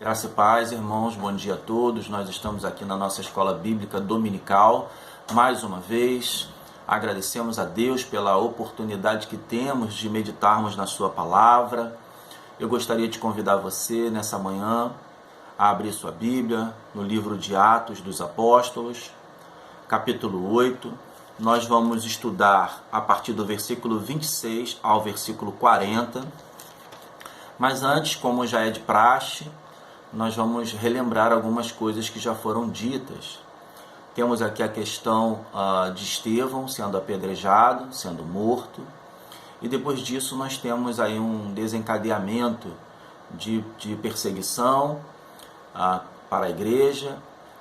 Graça e paz, irmãos, bom dia a todos. Nós estamos aqui na nossa escola bíblica dominical. Mais uma vez, agradecemos a Deus pela oportunidade que temos de meditarmos na sua palavra. Eu gostaria de convidar você nessa manhã a abrir sua Bíblia no livro de Atos dos Apóstolos, capítulo 8. Nós vamos estudar a partir do versículo 26 ao versículo 40. Mas antes, como já é de praxe, nós vamos relembrar algumas coisas que já foram ditas. Temos aqui a questão de Estevão sendo apedrejado, sendo morto. E depois disso nós temos aí um desencadeamento de perseguição para a igreja.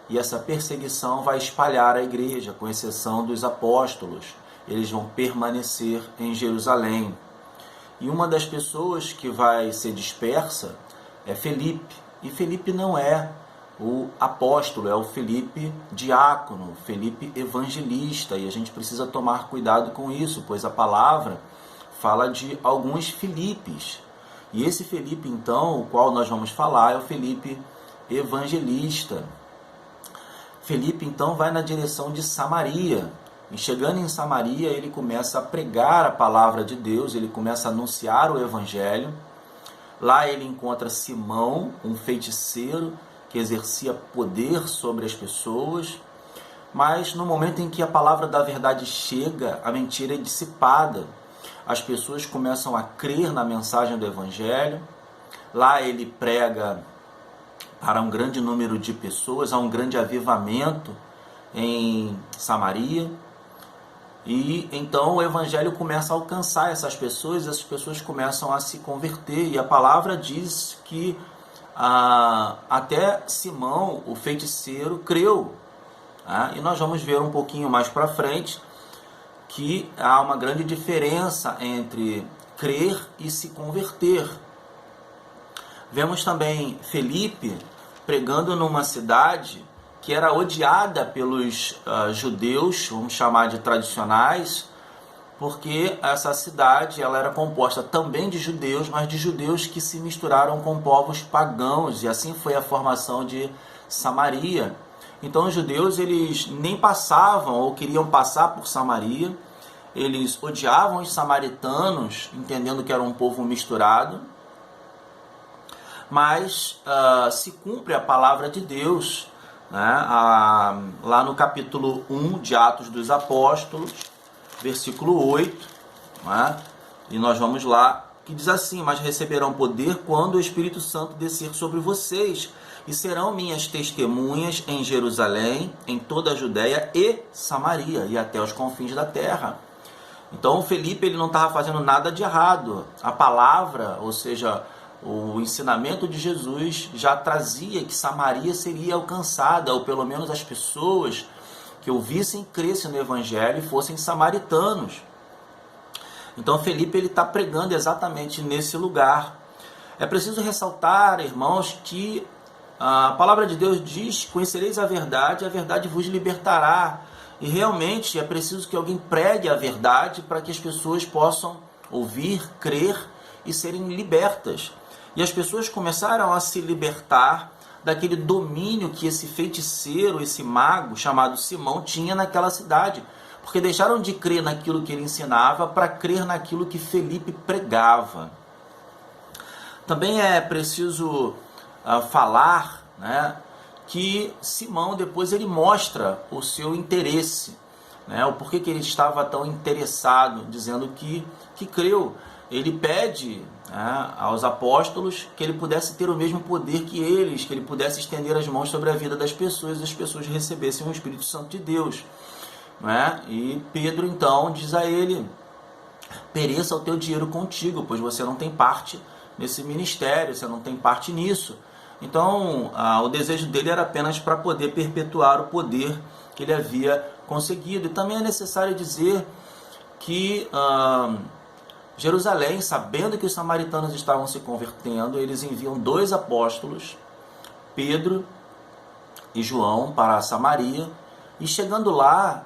E essa perseguição vai espalhar a igreja, com exceção dos apóstolos. Eles vão permanecer em Jerusalém. E uma das pessoas que vai ser dispersa é Felipe. E Felipe não é o apóstolo, é o Felipe diácono, Felipe evangelista. E a gente precisa tomar cuidado com isso, pois a palavra fala de alguns Filipes. E esse Felipe, então, o qual nós vamos falar, é o Felipe evangelista. Felipe, então, vai na direção de Samaria. E chegando em Samaria, ele começa a pregar a palavra de Deus, ele começa a anunciar o evangelho. Lá ele encontra Simão, um feiticeiro que exercia poder sobre as pessoas. Mas no momento em que a palavra da verdade chega, a mentira é dissipada. As pessoas começam a crer na mensagem do evangelho. Lá ele prega para um grande número de pessoas, há um grande avivamento em Samaria. E então o evangelho começa a alcançar essas pessoas começam a se converter. E a palavra diz que até Simão, o feiticeiro, creu. E nós vamos ver um pouquinho mais para frente que há uma grande diferença entre crer e se converter. Vemos também Felipe pregando numa cidade que era odiada pelos judeus, vamos chamar de tradicionais, porque essa cidade ela era composta também de judeus, mas de judeus que se misturaram com povos pagãos, e assim foi a formação de Samaria. Então os judeus eles nem passavam ou queriam passar por Samaria, eles odiavam os samaritanos, entendendo que era um povo misturado, mas se cumpre a palavra de Deus, lá no capítulo 1 de Atos dos Apóstolos, versículo 8, e nós vamos lá, que diz assim: mas receberão poder quando o Espírito Santo descer sobre vocês, e serão minhas testemunhas em Jerusalém, em toda a Judéia e Samaria, e até os confins da terra. Então Felipe ele não estava fazendo nada de errado. A palavra, ou seja, o ensinamento de Jesus já trazia que Samaria seria alcançada, ou pelo menos as pessoas que ouvissem e crescem no Evangelho fossem samaritanos. Então Felipe está pregando exatamente nesse lugar. É preciso ressaltar, irmãos, que a palavra de Deus diz: conhecereis a verdade vos libertará. E realmente é preciso que alguém pregue a verdade para que as pessoas possam ouvir, crer e serem libertas. E as pessoas começaram a se libertar daquele domínio que esse feiticeiro, esse mago chamado Simão tinha naquela cidade. Porque deixaram de crer naquilo que ele ensinava para crer naquilo que Felipe pregava. Também é preciso falar, que Simão depois ele mostra o seu interesse. O porquê que ele estava tão interessado, dizendo que creu. Ele pede aos apóstolos que ele pudesse ter o mesmo poder que eles, que ele pudesse estender as mãos sobre a vida das pessoas e as pessoas recebessem o Espírito Santo de Deus. E Pedro então diz a ele: pereça o teu dinheiro contigo, pois você não tem parte nesse ministério, você não tem parte nisso. Então o desejo dele era apenas para poder perpetuar o poder que ele havia conseguido. E também é necessário dizer que Jerusalém, sabendo que os samaritanos estavam se convertendo, eles enviam 2 apóstolos, Pedro e João, para Samaria, e chegando lá,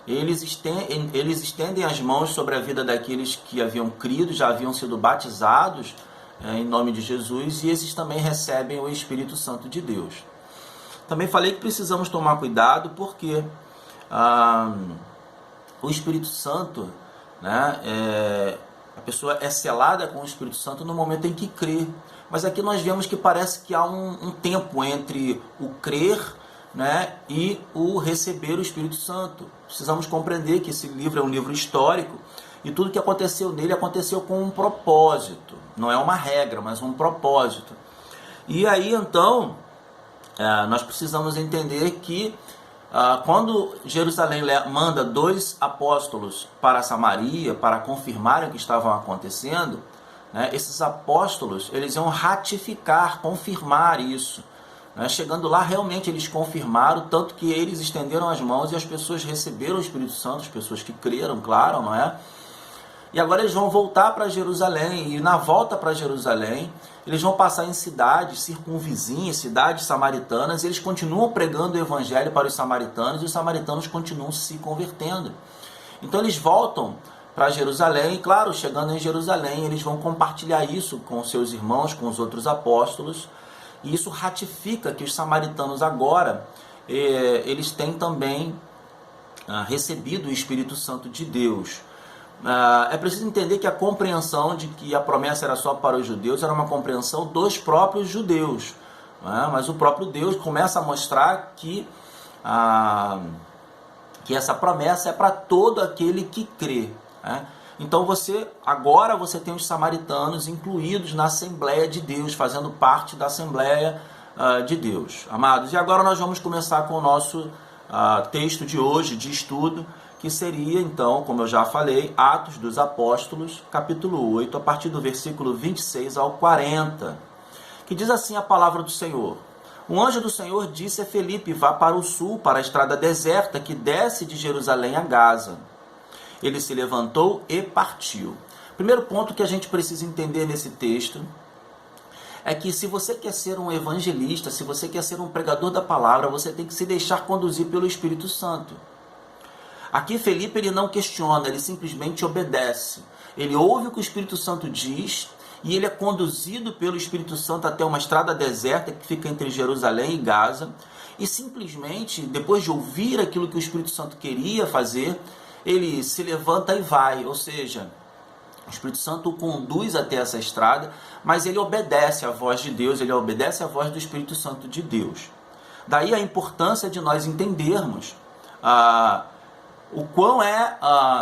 eles estendem as mãos sobre a vida daqueles que haviam crido, já haviam sido batizados, em nome de Jesus, e esses também recebem o Espírito Santo de Deus. Também falei que precisamos tomar cuidado porque o Espírito Santo, né, a pessoa é selada com o Espírito Santo no momento em que crê. Mas aqui nós vemos que parece que há um tempo entre o crer, né, e o receber o Espírito Santo. Precisamos compreender que esse livro é um livro histórico e tudo que aconteceu nele aconteceu com um propósito. Não é uma regra, mas um propósito. E aí então nós precisamos entender que quando Jerusalém manda 2 apóstolos para Samaria para confirmarem o que estava acontecendo, né, esses apóstolos eles iam ratificar, confirmar isso. Né? Chegando lá, realmente eles confirmaram, tanto que eles estenderam as mãos e as pessoas receberam o Espírito Santo, as pessoas que creram, claro, não é? E agora eles vão voltar para Jerusalém, e na volta para Jerusalém, eles vão passar em cidades circunvizinhas, cidades samaritanas, e eles continuam pregando o evangelho para os samaritanos, e os samaritanos continuam se convertendo. Então eles voltam para Jerusalém, e claro, chegando em Jerusalém, eles vão compartilhar isso com seus irmãos, com os outros apóstolos, e isso ratifica que os samaritanos agora, eles têm também recebido o Espírito Santo de Deus. É preciso entender que a compreensão de que a promessa era só para os judeus era uma compreensão dos próprios judeus, né? Mas o próprio Deus começa a mostrar que essa promessa é para todo aquele que crê, né? Então agora você tem os samaritanos incluídos na Assembleia de Deus, fazendo parte da Assembleia de Deus. Amados, e agora nós vamos começar com o nosso texto de hoje, de estudo, que seria, então, como eu já falei, Atos dos Apóstolos, capítulo 8, a partir do versículo 26 ao 40, que diz assim a palavra do Senhor. Um anjo do Senhor disse a Felipe, vá para o sul, para a estrada deserta que desce de Jerusalém a Gaza. Ele se levantou e partiu. Primeiro ponto que a gente precisa entender nesse texto é que se você quer ser um evangelista, se você quer ser um pregador da palavra, você tem que se deixar conduzir pelo Espírito Santo. Aqui Felipe ele não questiona, ele simplesmente obedece. Ele ouve o que o Espírito Santo diz e ele é conduzido pelo Espírito Santo até uma estrada deserta que fica entre Jerusalém e Gaza. E simplesmente, depois de ouvir aquilo que o Espírito Santo queria fazer, ele se levanta e vai. Ou seja, o Espírito Santo o conduz até essa estrada, mas ele obedece à voz de Deus, ele obedece à voz do Espírito Santo de Deus. Daí a importância de nós entendermos o quão é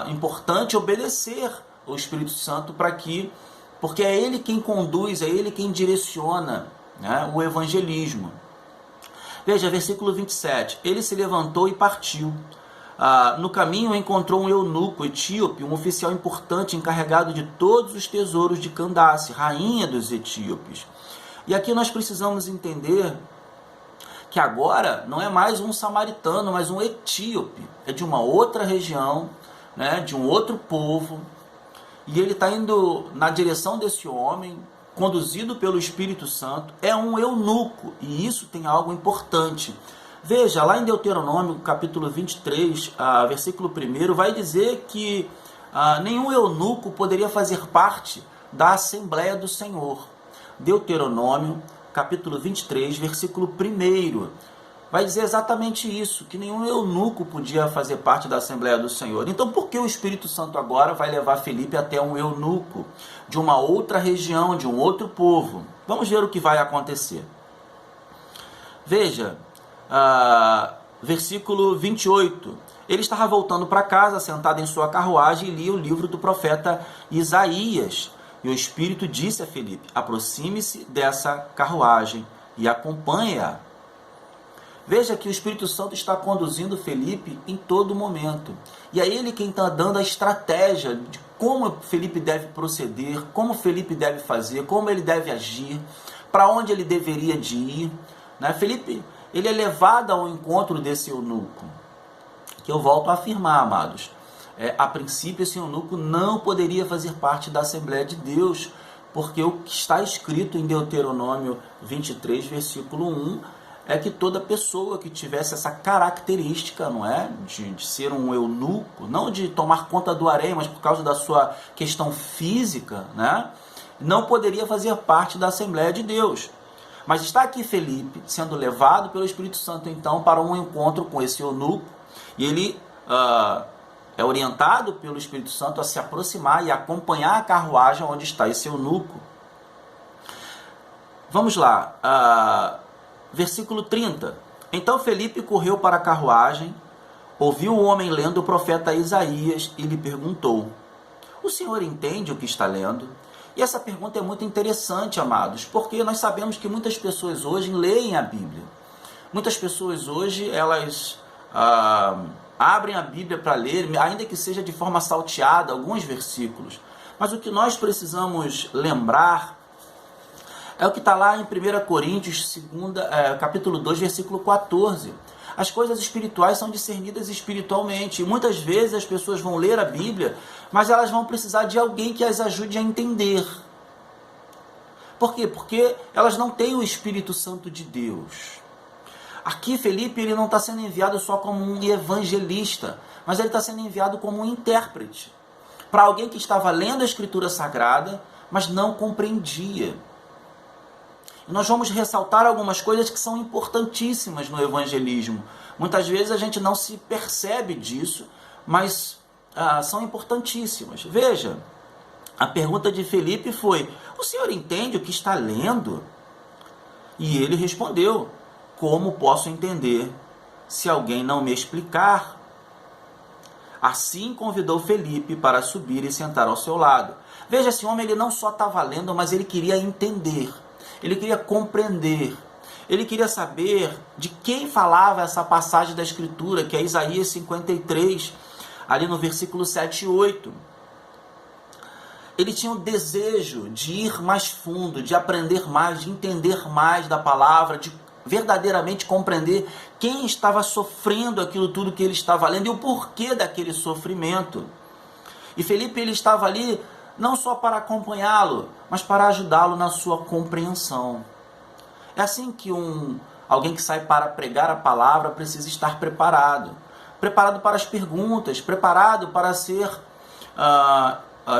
importante obedecer ao Espírito Santo porque é Ele quem conduz, é Ele quem direciona, né, o evangelismo. Veja, versículo 27. Ele se levantou e partiu. No caminho encontrou um eunuco etíope, um oficial importante encarregado de todos os tesouros de Candace, rainha dos etíopes. E aqui nós precisamos entender que agora não é mais um samaritano, mas um etíope. É de uma outra região, né, de um outro povo. E ele está indo na direção desse homem, conduzido pelo Espírito Santo. É um eunuco, e isso tem algo importante. Veja, lá em Deuteronômio, capítulo 23, versículo 1, vai dizer que nenhum eunuco poderia fazer parte da Assembleia do Senhor. Deuteronômio, capítulo 23, versículo 1, vai dizer exatamente isso, que nenhum eunuco podia fazer parte da Assembleia do Senhor. Então, por que o Espírito Santo agora vai levar Felipe até um eunuco de uma outra região, de um outro povo? Vamos ver o que vai acontecer. Veja, versículo 28. Ele estava voltando para casa, sentado em sua carruagem, e lia o livro do profeta Isaías. E o Espírito disse a Felipe, aproxime-se dessa carruagem e acompanhe-a. Veja que o Espírito Santo está conduzindo Felipe em todo momento. E é ele quem está dando a estratégia de como Felipe deve proceder, como Felipe deve fazer, como ele deve agir, para onde ele deveria de ir. Né? Felipe, ele é levado ao encontro desse eunuco, que eu volto a afirmar, amados. A princípio, esse eunuco não poderia fazer parte da Assembleia de Deus, porque o que está escrito em Deuteronômio 23, versículo 1, é que toda pessoa que tivesse essa característica, não é, de ser um eunuco, não de tomar conta do harém, mas por causa da sua questão física, né, não poderia fazer parte da Assembleia de Deus. Mas está aqui Felipe sendo levado pelo Espírito Santo então para um encontro com esse eunuco, e ele é orientado pelo Espírito Santo a se aproximar e acompanhar a carruagem onde está esse eunuco. Vamos lá, versículo 30. Então Felipe correu para a carruagem, ouviu o homem lendo o profeta Isaías e lhe perguntou: o senhor entende o que está lendo? E essa pergunta é muito interessante, amados, porque nós sabemos que muitas pessoas hoje leem a Bíblia. Muitas pessoas hoje, elas abrem a Bíblia para ler, ainda que seja de forma salteada, alguns versículos. Mas o que nós precisamos lembrar é o que está lá em 1 Coríntios, capítulo 2, versículo 14. As coisas espirituais são discernidas espiritualmente. E muitas vezes as pessoas vão ler a Bíblia, mas elas vão precisar de alguém que as ajude a entender. Por quê? Porque elas não têm o Espírito Santo de Deus. Aqui Felipe, ele não está sendo enviado só como um evangelista, mas ele está sendo enviado como um intérprete, para alguém que estava lendo a Escritura Sagrada, mas não compreendia. E nós vamos ressaltar algumas coisas que são importantíssimas no evangelismo. Muitas vezes a gente não se percebe disso, mas são importantíssimas. Veja, a pergunta de Felipe foi: o senhor entende o que está lendo? E ele respondeu: como posso entender se alguém não me explicar? Assim convidou Felipe para subir e sentar ao seu lado. Veja, esse homem ele não só estava lendo, mas ele queria entender. Ele queria compreender. Ele queria saber de quem falava essa passagem da Escritura, que é Isaías 53, ali no versículo 7 e 8. Ele tinha o desejo de ir mais fundo, de aprender mais, de entender mais da palavra, de verdadeiramente compreender quem estava sofrendo aquilo tudo que ele estava lendo e o porquê daquele sofrimento. E Felipe, ele estava ali não só para acompanhá-lo, mas para ajudá-lo na sua compreensão. É assim que alguém que sai para pregar a palavra precisa estar preparado. Preparado para as perguntas, preparado para ser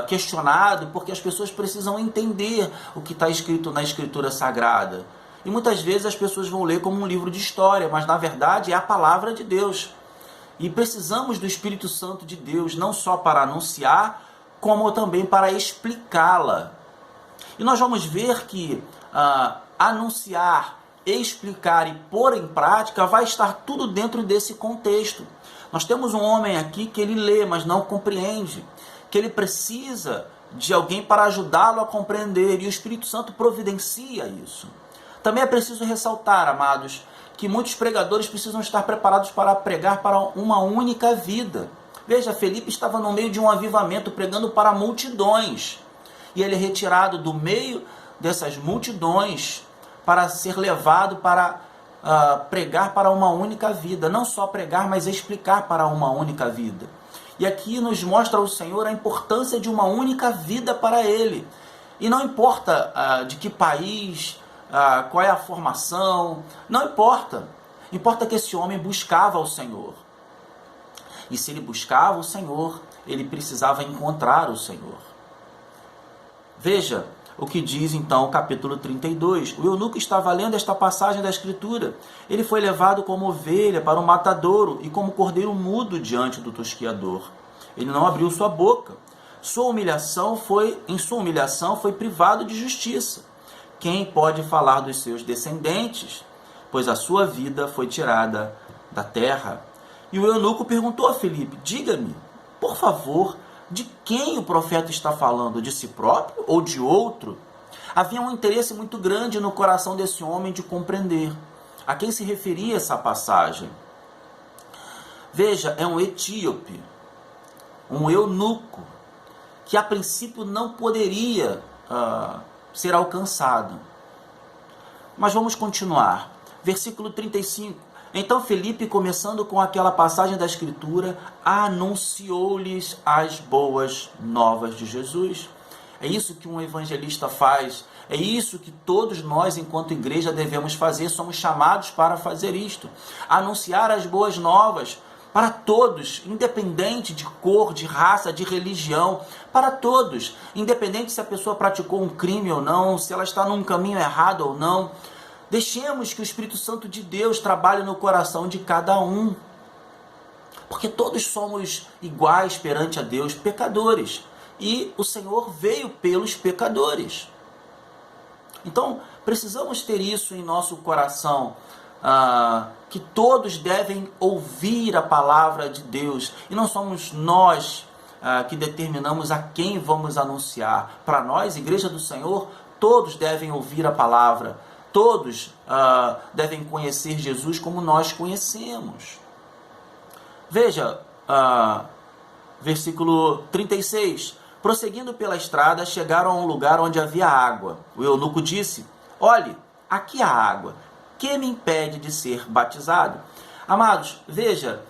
questionado, porque as pessoas precisam entender o que está escrito na Escritura Sagrada. E muitas vezes as pessoas vão ler como um livro de história, mas na verdade é a palavra de Deus. E precisamos do Espírito Santo de Deus, não só para anunciar, como também para explicá-la. E nós vamos ver que anunciar, explicar e pôr em prática vai estar tudo dentro desse contexto. Nós temos um homem aqui que ele lê, mas não compreende, que ele precisa de alguém para ajudá-lo a compreender, e o Espírito Santo providencia isso. Também é preciso ressaltar, amados, que muitos pregadores precisam estar preparados para pregar para uma única vida. Veja, Felipe estava no meio de um avivamento, pregando para multidões. E ele é retirado do meio dessas multidões para ser levado para pregar para uma única vida. Não só pregar, mas explicar para uma única vida. E aqui nos mostra o Senhor a importância de uma única vida para ele. E não importa de que país, qual é a formação, não importa. Importa que esse homem buscava o Senhor. E se ele buscava o Senhor, ele precisava encontrar o Senhor. Veja o que diz então o capítulo 32. O eunuco estava lendo esta passagem da Escritura. Ele foi levado como ovelha para o matadouro e como cordeiro mudo diante do tosquiador. Ele não abriu sua boca. Em sua humilhação foi privado de justiça. Quem pode falar dos seus descendentes? Pois a sua vida foi tirada da terra. E o eunuco perguntou a Felipe: diga-me, por favor, de quem o profeta está falando? De si próprio ou de outro? Havia um interesse muito grande no coração desse homem de compreender a quem se referia essa passagem. Veja, é um etíope, um eunuco, que a princípio não poderia ser alcançado. Mas vamos continuar. Versículo 35. Então Felipe, começando com aquela passagem da Escritura, anunciou-lhes as boas novas de Jesus. É isso que um evangelista faz. É isso que todos nós, enquanto igreja, devemos fazer. Somos chamados para fazer isto. Anunciar as boas novas para todos, independente de cor, de raça, de religião, para todos, independente se a pessoa praticou um crime ou não, se ela está num caminho errado ou não. Deixemos que o Espírito Santo de Deus trabalhe no coração de cada um, porque todos somos iguais perante a Deus, pecadores, e o Senhor veio pelos pecadores. Então, precisamos ter isso em nosso coração, que todos devem ouvir a palavra de Deus, e não somos nós que determinamos a quem vamos anunciar. Para nós, Igreja do Senhor, todos devem ouvir a palavra, todos devem conhecer Jesus como nós conhecemos. Veja, versículo 36. Prosseguindo pela estrada, chegaram a um lugar onde havia água. O eunuco disse: olhe, aqui há água. Que me impede de ser batizado? Amados, veja,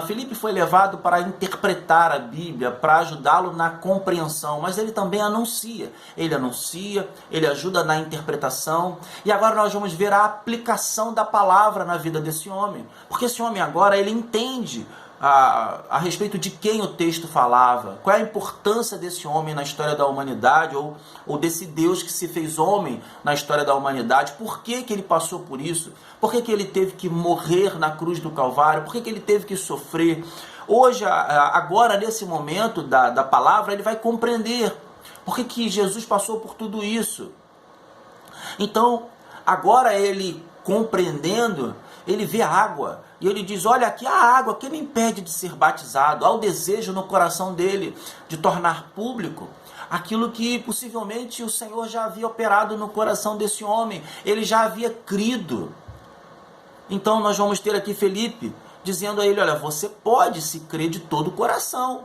Filipe foi levado para interpretar a Bíblia, para ajudá-lo na compreensão, mas ele também anuncia. Ele ajuda na interpretação. E agora nós vamos ver a aplicação da palavra na vida desse homem. Porque esse homem agora, ele entende a respeito de quem o texto falava, qual é a importância desse homem na história da humanidade, ou desse Deus que se fez homem na história da humanidade, por que ele passou por isso, por que ele teve que morrer na cruz do Calvário, por que ele teve que sofrer. Hoje, agora, nesse momento da palavra, ele vai compreender por que Jesus passou por tudo isso. Então, agora ele compreendendo, ele vê a água, e ele diz: olha, aqui há água, que me impede de ser batizado? Há o desejo no coração dele de tornar público aquilo que possivelmente o Senhor já havia operado no coração desse homem, ele já havia crido. Então nós vamos ter aqui Filipe dizendo a ele: olha, você pode se crer de todo o coração.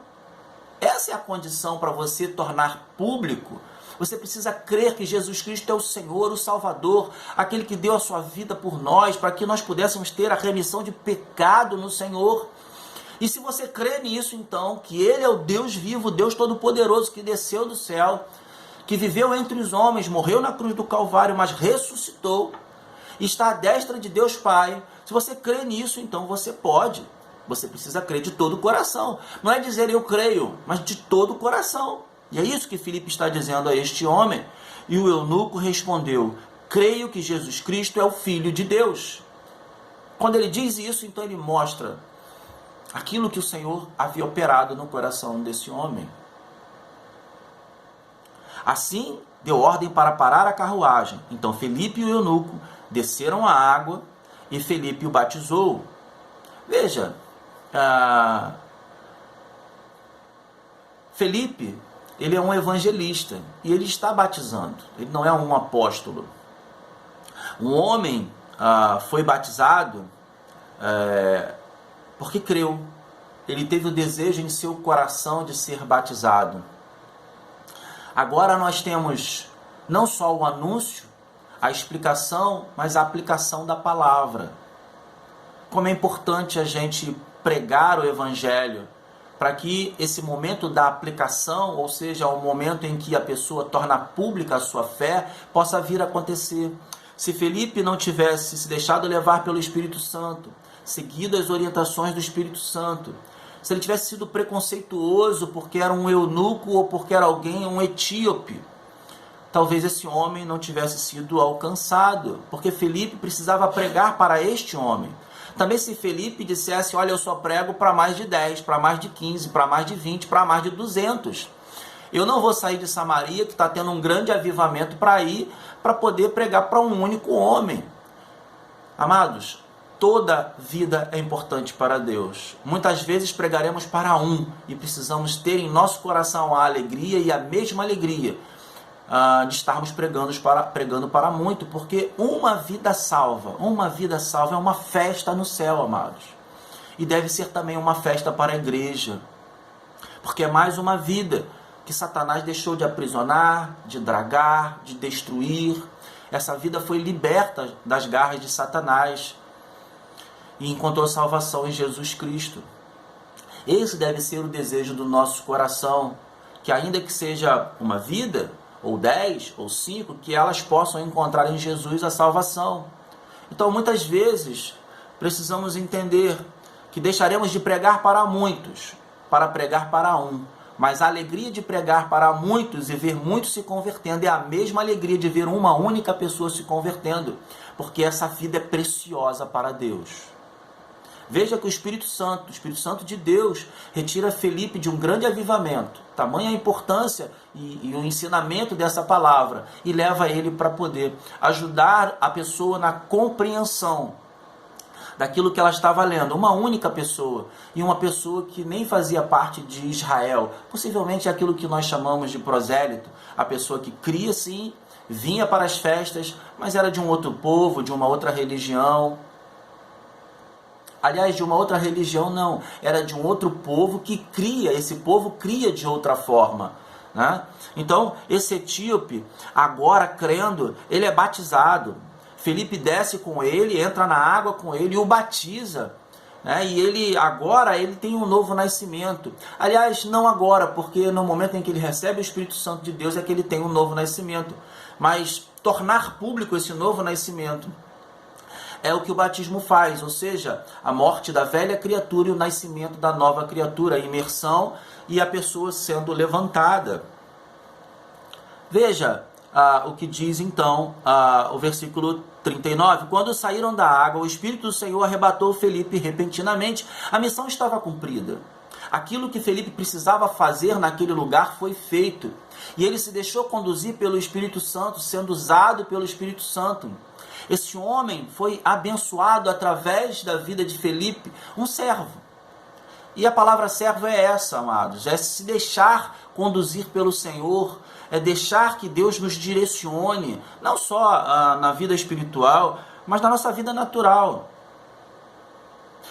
Essa é a condição para você tornar público. Você precisa crer que Jesus Cristo é o Senhor, o Salvador, aquele que deu a sua vida por nós, para que nós pudéssemos ter a remissão de pecado no Senhor. E se você crê nisso, então, que Ele é o Deus vivo, Deus Todo-Poderoso, que desceu do céu, que viveu entre os homens, morreu na cruz do Calvário, mas ressuscitou, e está à destra de Deus Pai. Se você crê nisso, então você pode. Você precisa crer de todo o coração. Não é dizer eu creio, mas de todo o coração. E é isso que Filipe está dizendo a este homem. E o eunuco respondeu: creio que Jesus Cristo é o Filho de Deus. Quando ele diz isso, então ele mostra aquilo que o Senhor havia operado no coração desse homem. Assim, deu ordem para parar a carruagem. Então Filipe e o eunuco desceram a água e Filipe o batizou. Veja, Filipe, ele é um evangelista e ele está batizando, ele não é um apóstolo. Um homem foi batizado porque creu, ele teve o desejo em seu coração de ser batizado. Agora nós temos não só o anúncio, a explicação, mas a aplicação da palavra. Como é importante a gente pregar o evangelho, para que esse momento da aplicação, ou seja, o momento em que a pessoa torna pública a sua fé, possa vir a acontecer. Se Filipe não tivesse se deixado levar pelo Espírito Santo, seguido as orientações do Espírito Santo, se ele tivesse sido preconceituoso porque era um eunuco ou porque era um etíope, talvez esse homem não tivesse sido alcançado, porque Filipe precisava pregar para este homem. Também se Filipe dissesse: olha, eu só prego para mais de 10, para mais de 15, para mais de 20, para mais de 200. Eu não vou sair de Samaria, que está tendo um grande avivamento, para ir, para poder pregar para um único homem. Amados, toda vida é importante para Deus. Muitas vezes pregaremos para um e precisamos ter em nosso coração a alegria e a mesma alegria de estarmos pregando para muito, porque uma vida salva é uma festa no céu, amados. E deve ser também uma festa para a igreja, porque é mais uma vida que Satanás deixou de aprisionar, de dragar, de destruir. Essa vida foi liberta das garras de Satanás e encontrou salvação em Jesus Cristo. Esse deve ser o desejo do nosso coração, que ainda que seja uma vida, ou 10, ou 5, que elas possam encontrar em Jesus a salvação. Então, muitas vezes, precisamos entender que deixaremos de pregar para muitos, para pregar para um. Mas a alegria de pregar para muitos e ver muitos se convertendo é a mesma alegria de ver uma única pessoa se convertendo, porque essa vida é preciosa para Deus. Veja que o Espírito Santo de Deus, retira Felipe de um grande avivamento, tamanha a importância e o ensinamento dessa palavra, e leva ele para poder ajudar a pessoa na compreensão daquilo que ela estava lendo. Uma única pessoa, e uma pessoa que nem fazia parte de Israel, possivelmente aquilo que nós chamamos de prosélito, a pessoa que cria sim, vinha para as festas, mas era de um outro povo, de uma outra religião. Aliás, de uma outra religião não, era de um outro povo que cria, esse povo cria de outra forma, né? Então, esse etíope, agora crendo, ele é batizado. Felipe desce com ele, entra na água com ele e o batiza, né? E ele tem um novo nascimento. Aliás, não agora, porque no momento em que ele recebe o Espírito Santo de Deus é que ele tem um novo nascimento. Mas tornar público esse novo nascimento é o que o batismo faz, ou seja, a morte da velha criatura e o nascimento da nova criatura, a imersão e a pessoa sendo levantada. Veja o que diz então o versículo 39. Quando saíram da água, o Espírito do Senhor arrebatou Felipe repentinamente. A missão estava cumprida. Aquilo que Felipe precisava fazer naquele lugar foi feito. E ele se deixou conduzir pelo Espírito Santo, sendo usado pelo Espírito Santo. Esse homem foi abençoado através da vida de Felipe, um servo. E a palavra servo é essa, amados, é se deixar conduzir pelo Senhor, é deixar que Deus nos direcione, não só na vida espiritual, mas na nossa vida natural.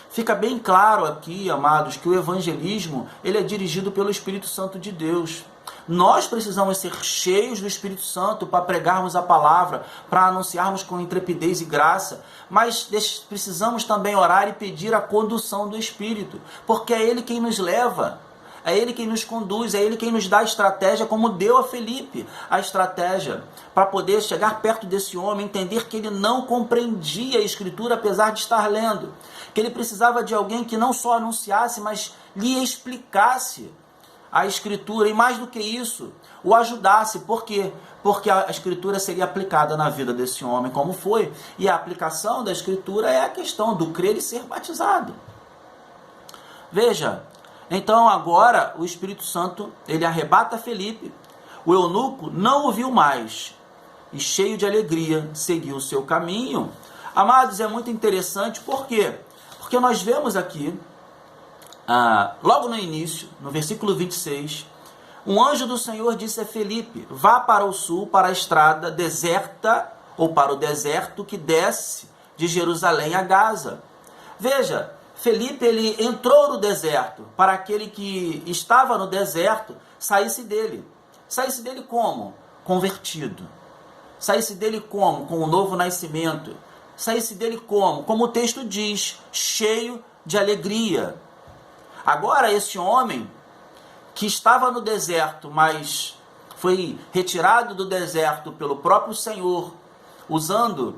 Fica bem claro aqui, amados, que o evangelismo ele é dirigido pelo Espírito Santo de Deus. Nós precisamos ser cheios do Espírito Santo para pregarmos a palavra, para anunciarmos com intrepidez e graça, mas precisamos também orar e pedir a condução do Espírito, porque é Ele quem nos leva, é Ele quem nos conduz, é Ele quem nos dá a estratégia, como deu a Felipe a estratégia, para poder chegar perto desse homem, entender que ele não compreendia a Escritura apesar de estar lendo, que ele precisava de alguém que não só anunciasse, mas lhe explicasse a Escritura, e mais do que isso, o ajudasse. Por quê? Porque a Escritura seria aplicada na vida desse homem, como foi. E a aplicação da Escritura é a questão do crer e ser batizado. Veja, então agora o Espírito Santo, ele arrebata Felipe. O eunuco não o viu mais, e cheio de alegria, seguiu o seu caminho. Amados, é muito interessante, por quê? Porque nós vemos aqui, logo no início, no versículo 26, um anjo do Senhor disse a Felipe: vá para o sul, para a estrada deserta, ou para o deserto que desce de Jerusalém a Gaza. Veja, Felipe ele entrou no deserto, para aquele que estava no deserto saísse dele. Saísse dele como? Convertido. Saísse dele como? Com um novo nascimento. Saísse dele como? Como o texto diz, cheio de alegria. Agora esse homem que estava no deserto, mas foi retirado do deserto pelo próprio Senhor, usando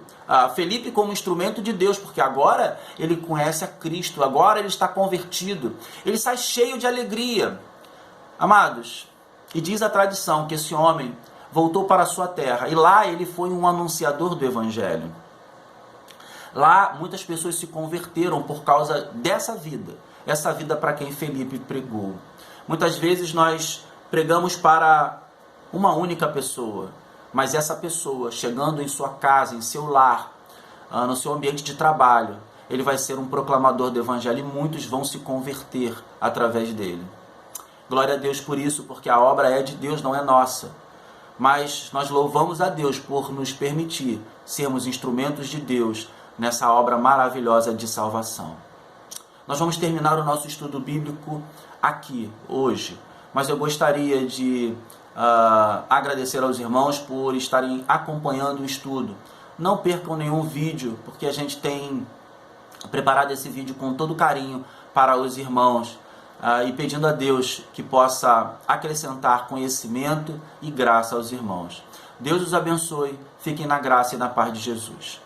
Felipe como instrumento de Deus, porque agora ele conhece a Cristo, agora ele está convertido, ele sai cheio de alegria. Amados, e diz a tradição que esse homem voltou para a sua terra, e lá ele foi um anunciador do Evangelho. Lá muitas pessoas se converteram por causa dessa vida, essa vida para quem Felipe pregou. Muitas vezes nós pregamos para uma única pessoa, mas essa pessoa, chegando em sua casa, em seu lar, no seu ambiente de trabalho, ele vai ser um proclamador do Evangelho e muitos vão se converter através dele. Glória a Deus por isso, porque a obra é de Deus, não é nossa. Mas nós louvamos a Deus por nos permitir sermos instrumentos de Deus nessa obra maravilhosa de salvação. Nós vamos terminar o nosso estudo bíblico aqui, hoje. Mas eu gostaria de agradecer aos irmãos por estarem acompanhando o estudo. Não percam nenhum vídeo, porque a gente tem preparado esse vídeo com todo carinho para os irmãos, e pedindo a Deus que possa acrescentar conhecimento e graça aos irmãos. Deus os abençoe, fiquem na graça e na paz de Jesus.